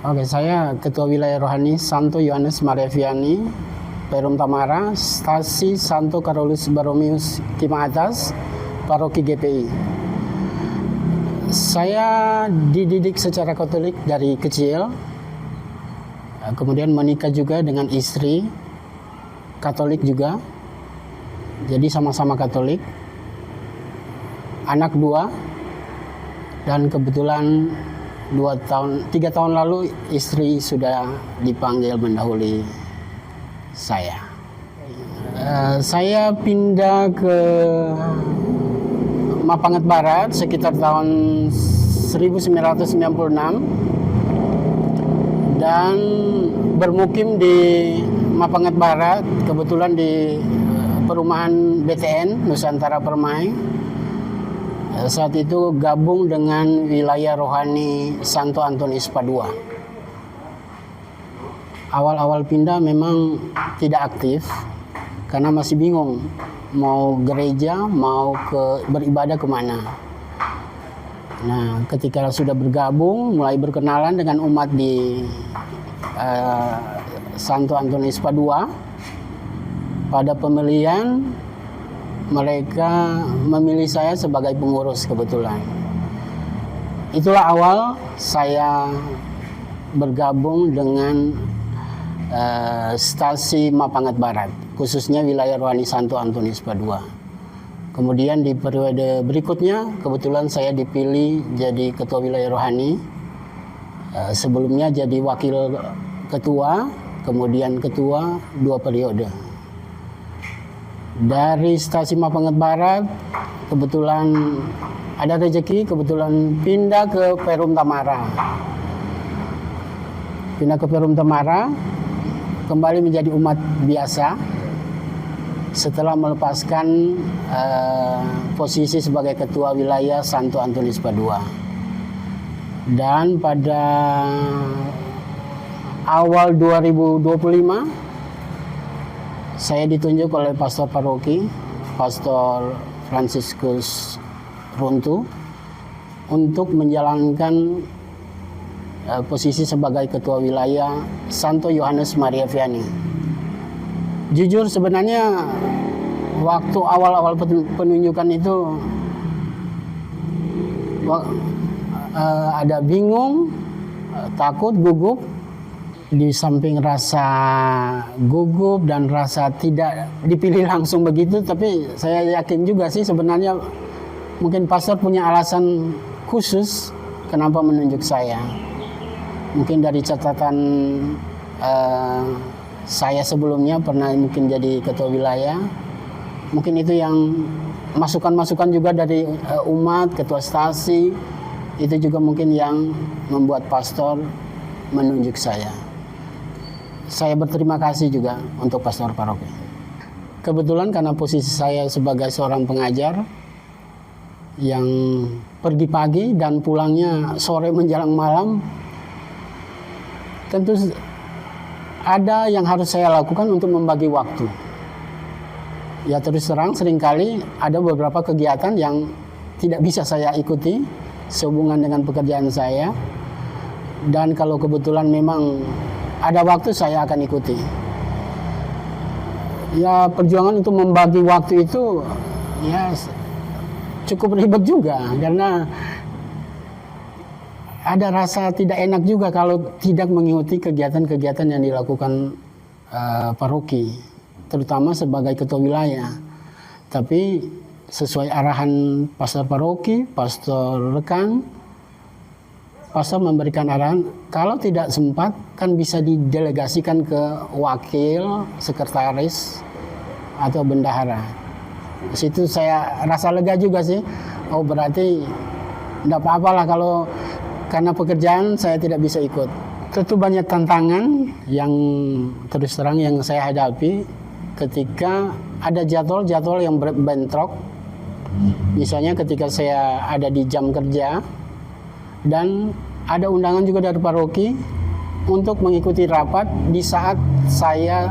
Oke, saya Ketua Wilayah Rohani Santo Yohanes Maria Vianney, Perum Tamara, Stasi Santo Carolus Borromeus Timah Atas, Paroki GPI. Saya dididik secara Katolik dari kecil, kemudian menikah juga dengan istri Katolik juga, jadi sama-sama Katolik. Anak 2, dan kebetulan 3 tahun lalu istri sudah dipanggil mendahului saya. Saya pindah ke Mapanget Barat sekitar tahun 1996 dan bermukim di Mapanget Barat, kebetulan di perumahan BTN Nusantara Permai. Saat itu gabung dengan wilayah rohani Santo Antonius Padua. Awal-awal pindah memang tidak aktif karena masih bingung mau gereja, mau beribadah kemana. Nah, ketika sudah bergabung, mulai berkenalan dengan umat di Santo Antonius Padua, pada pemilihan mereka memilih saya sebagai pengurus kebetulan. Itulah awal saya bergabung dengan Stasi Mapanget Barat, khususnya wilayah rohani Santo Antonius Padua. Kemudian di periode berikutnya, kebetulan saya dipilih jadi Ketua Wilayah Rohani. Sebelumnya jadi Wakil Ketua, kemudian Ketua 2 periode. Dari Stasi Mapanget Barat, kebetulan ada rezeki, kebetulan pindah ke Perum Tamara. Pindah ke Perum Tamara, kembali menjadi umat biasa setelah melepaskan posisi sebagai Ketua Wilayah Santo Antonius Padua. Dan pada awal 2025, saya ditunjuk oleh Pastor Paroki, Pastor Franciscus Runtu, untuk menjalankan posisi sebagai Ketua Wilayah Santo Yohanes Maria Vianney. Jujur sebenarnya waktu awal-awal penunjukan itu ada bingung, takut, gugup. Di samping rasa gugup dan rasa tidak dipilih langsung begitu, tapi saya yakin juga sih sebenarnya mungkin pastor punya alasan khusus kenapa menunjuk saya. Mungkin dari catatan saya sebelumnya pernah mungkin jadi ketua wilayah, mungkin itu yang masukan-masukan juga dari umat, ketua stasi, itu juga mungkin yang membuat pastor menunjuk saya. Saya berterima kasih juga untuk Pastor Paroki. Kebetulan karena posisi saya sebagai seorang pengajar yang pergi pagi dan pulangnya sore menjelang malam, tentu ada yang harus saya lakukan untuk membagi waktu. Ya terus terang seringkali ada beberapa kegiatan yang tidak bisa saya ikuti sehubungan dengan pekerjaan saya. Dan kalau kebetulan memang ada waktu, saya akan ikuti. Ya perjuangan untuk membagi waktu itu ya cukup ribet juga, karena ada rasa tidak enak juga kalau tidak mengikuti kegiatan-kegiatan yang dilakukan paroki, terutama sebagai ketua wilayah. Tapi sesuai arahan pastor paroki, pastor rekan, pastor memberikan arahan, kalau tidak sempat kan bisa didelegasikan ke wakil, sekretaris, atau bendahara. Di situ saya rasa lega juga sih. Oh berarti tidak apa-apa lah kalau karena pekerjaan saya tidak bisa ikut. Tentu banyak tantangan yang terus terang yang saya hadapi ketika ada jadwal-jadwal yang bentrok. Misalnya ketika saya ada di jam kerja, dan ada undangan juga dari paroki untuk mengikuti rapat di saat saya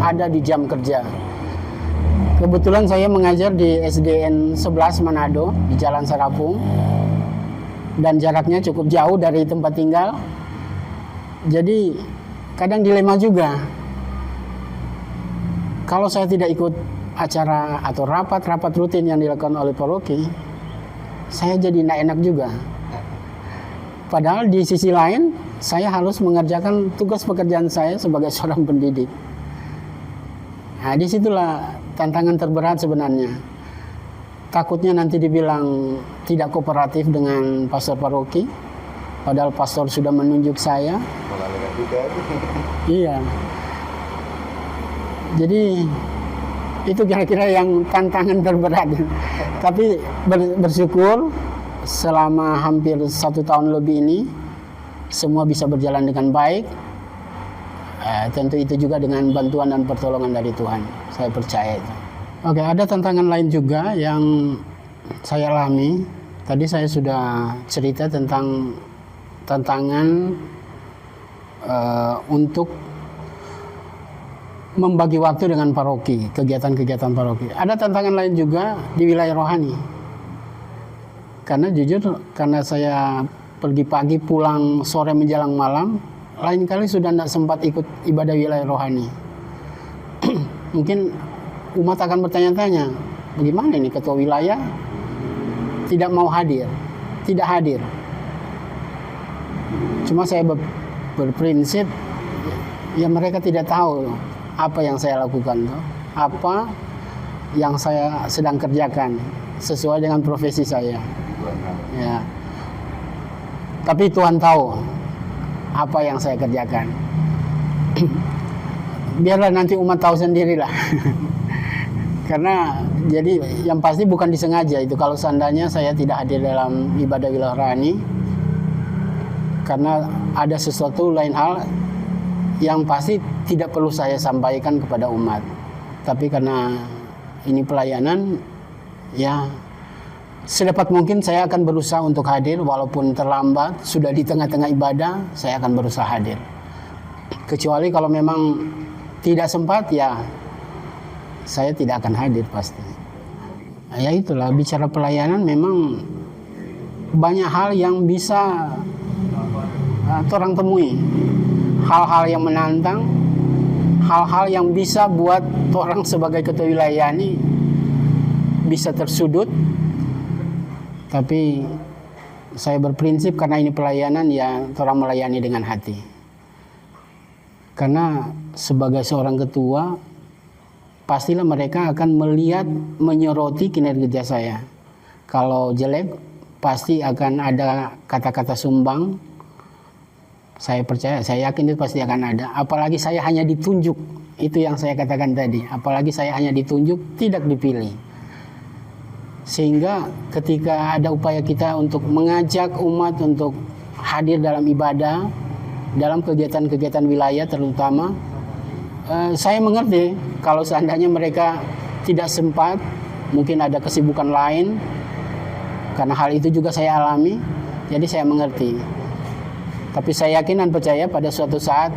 ada di jam kerja. Kebetulan saya mengajar di SDN 11 Manado di Jalan Sarapung, dan jaraknya cukup jauh dari tempat tinggal. Jadi kadang dilema juga. Kalau saya tidak ikut acara atau rapat-rapat rutin yang dilakukan oleh paroki, saya jadi tidak enak juga. Padahal di sisi lain, saya harus mengerjakan tugas pekerjaan saya sebagai seorang pendidik. Nah, disitulah tantangan terberat sebenarnya. Takutnya nanti dibilang tidak kooperatif dengan pastor paroki, padahal pastor sudah menunjuk saya. Iya. Jadi itu kira-kira yang tantangan terberat. Tapi bersyukur selama hampir 1 tahun lebih ini semua bisa berjalan dengan baik. Tentu itu juga dengan bantuan dan pertolongan dari Tuhan. Saya percaya itu. Oke, ada tantangan lain juga yang saya alami. Tadi saya sudah cerita tentang tantangan untuk membagi waktu dengan paroki, kegiatan-kegiatan paroki. Ada tantangan lain juga di wilayah rohani. Karena jujur, karena saya pergi pagi pulang sore menjelang malam, lain kali sudah tidak sempat ikut ibadah wilayah rohani. Mungkin umat akan bertanya-tanya, bagaimana ini ketua wilayah tidak mau hadir, tidak hadir. Cuma saya berprinsip, ya mereka tidak tahu apa yang saya lakukan, apa yang saya sedang kerjakan sesuai dengan profesi saya. Ya. Tapi Tuhan tahu apa yang saya kerjakan. Biarlah nanti umat tahu sendirilah. Karena jadi yang pasti bukan disengaja itu kalau seandainya saya tidak hadir dalam ibadah wilayah rohani, karena ada sesuatu lain hal yang pasti tidak perlu saya sampaikan kepada umat. Tapi karena ini pelayanan, ya sedapat mungkin saya akan berusaha untuk hadir walaupun terlambat, sudah di tengah-tengah ibadah, saya akan berusaha hadir. Kecuali kalau memang tidak sempat, ya saya tidak akan hadir pasti. Ya itulah, bicara pelayanan memang banyak hal yang bisa orang temui. Hal-hal yang menantang, hal-hal yang bisa buat orang sebagai ketua wilayah ini bisa tersudut. Tapi saya berprinsip karena ini pelayanan, ya orang melayani dengan hati. Karena sebagai seorang ketua, pastilah mereka akan melihat, menyoroti kinerja saya. Kalau jelek, pasti akan ada kata-kata sumbang. Saya percaya, saya yakin itu pasti akan ada. Apalagi saya hanya ditunjuk, itu yang saya katakan tadi. Apalagi saya hanya ditunjuk, tidak dipilih. Sehingga ketika ada upaya kita untuk mengajak umat untuk hadir dalam ibadah, dalam kegiatan-kegiatan wilayah terutama, saya mengerti kalau seandainya mereka tidak sempat, mungkin ada kesibukan lain, karena hal itu juga saya alami, jadi saya mengerti. Tapi saya yakin dan percaya pada suatu saat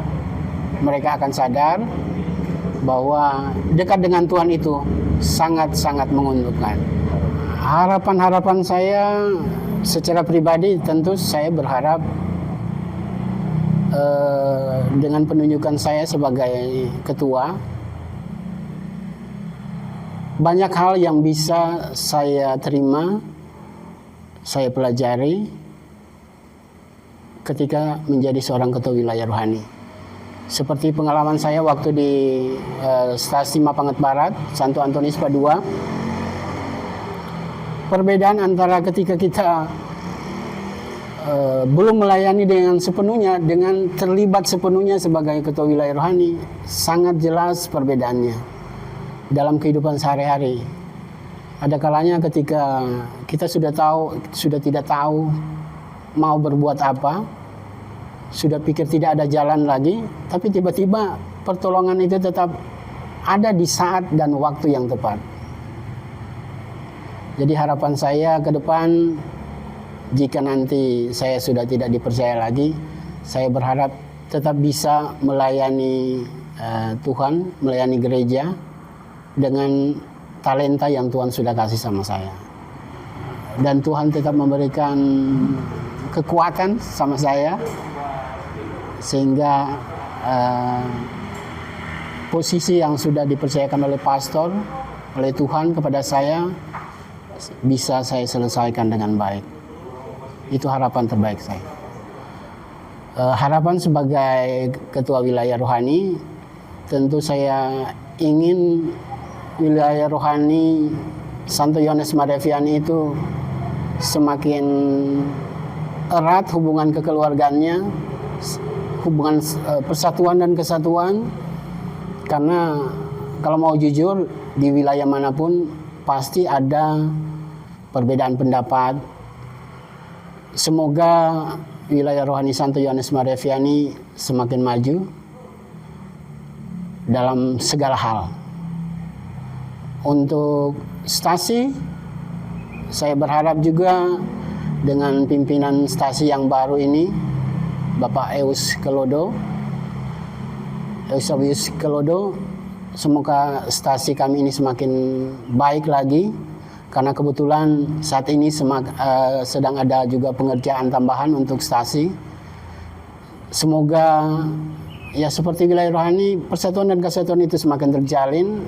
mereka akan sadar bahwa dekat dengan Tuhan itu sangat-sangat menguntungkan. Harapan-harapan saya secara pribadi tentu saya berharap dengan penunjukan saya sebagai ketua, banyak hal yang bisa saya terima, saya pelajari ketika menjadi seorang ketua wilayah rohani. Seperti pengalaman saya waktu di Stasi Mapanget Barat, Santo Antonius Padua. Perbedaan antara ketika kita belum melayani dengan sepenuhnya, dengan terlibat sepenuhnya sebagai ketua wilayah rohani, sangat jelas perbedaannya dalam kehidupan sehari-hari. Ada kalanya ketika kita sudah tahu, sudah tidak tahu mau berbuat apa, sudah pikir tidak ada jalan lagi, tapi tiba-tiba pertolongan itu tetap ada di saat dan waktu yang tepat. Jadi harapan saya ke depan, jika nanti saya sudah tidak dipercaya lagi, saya berharap tetap bisa melayani Tuhan, melayani gereja dengan talenta yang Tuhan sudah kasih sama saya. Dan Tuhan tetap memberikan kekuatan sama saya sehingga posisi yang sudah dipercayakan oleh pastor, oleh Tuhan kepada saya, bisa saya selesaikan dengan baik. Itu harapan terbaik saya. Harapan sebagai ketua wilayah rohani, tentu saya ingin wilayah rohani Santo Yohanes Mareviani itu semakin erat hubungan kekeluargaannya, hubungan persatuan dan kesatuan. Karena kalau mau jujur, di wilayah manapun pasti ada perbedaan pendapat. Semoga wilayah rohani Santo Yohanes Mareviani semakin maju dalam segala hal. Untuk stasi, saya berharap juga dengan pimpinan stasi yang baru ini, Bapak Eusebius Kelodo, semoga stasi kami ini semakin baik lagi, karena kebetulan saat ini sedang ada juga pengerjaan tambahan untuk stasi. Semoga ya seperti wilayah rohani, persatuan dan kesatuan itu semakin terjalin,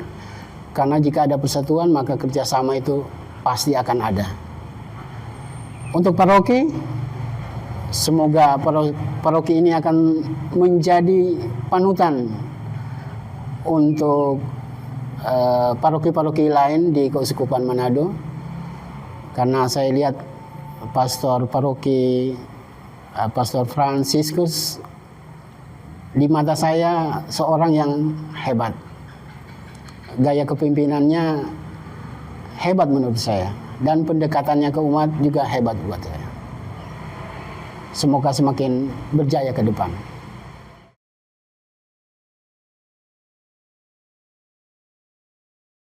karena jika ada persatuan maka kerjasama itu pasti akan ada. Untuk paroki, semoga paroki ini akan menjadi panutan untuk paroki-paroki lain di Keuskupan Manado, karena saya lihat pastor paroki Pastor Franciscus di mata saya seorang yang hebat. Gaya kepemimpinannya hebat menurut saya, dan pendekatannya ke umat juga hebat buat saya. Semoga semakin berjaya ke depan.